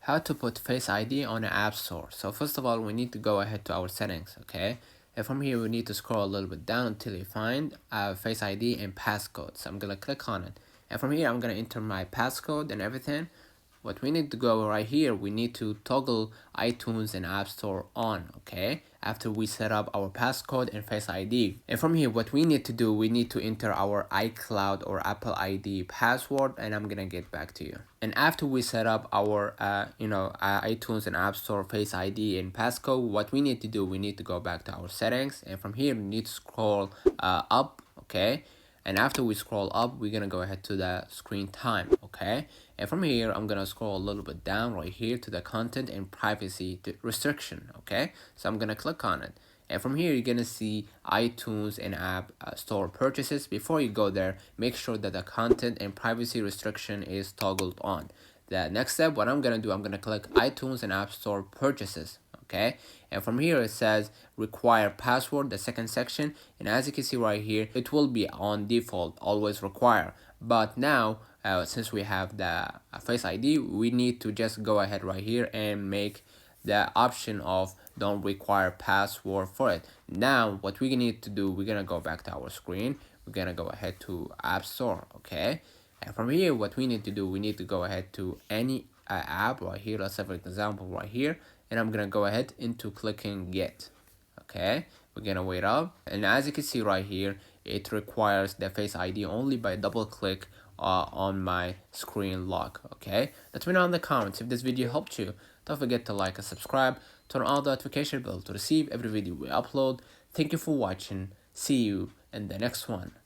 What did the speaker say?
How to put Face ID on an app store. So first of all, we need to go ahead to our settings, okay? And from here, we need to scroll a little bit down until you find Face ID and passcode. So I'm gonna click on it. And from here, I'm gonna enter my passcode and everything. What we need to go right here, we need to toggle iTunes and App Store on, okay? After we set up our passcode and Face ID. And from here, what we need to do, we need to enter our iCloud or Apple ID password, and I'm gonna get back to you. And after we set up our, iTunes and App Store Face ID and passcode, what we need to do, we need to go back to our settings, and from here, we need to scroll up, okay? And after we scroll up, we're gonna go ahead to the screen time, okay? And from here, I'm gonna scroll a little bit down right here to the content and privacy restriction, okay? So I'm gonna click on it. And from here, you're gonna see iTunes and App Store purchases. Before you go there, make sure that the content and privacy restriction is toggled on. The next step, what I'm gonna do, I'm gonna click iTunes and App Store purchases, okay? And from here it says require password, the second section, and as you can see right here, it will be on default always require. But now since we have the Face ID, we need to just go ahead right here and make the option of don't require password for it. Now what we need to do, we're gonna go back to our screen, we're gonna go ahead to App Store, okay? And from here, what we need to do, we need to go ahead to any app right here. Let's have an example right here, and I'm gonna go ahead into clicking get, okay? We're gonna wait up, and as you can see right here, it requires the Face ID only by double click on my screen lock, okay? Let me know in the comments if this video helped you. Don't forget to like and subscribe, turn on the notification bell to receive every video we upload. Thank you for watching. See you in the next one.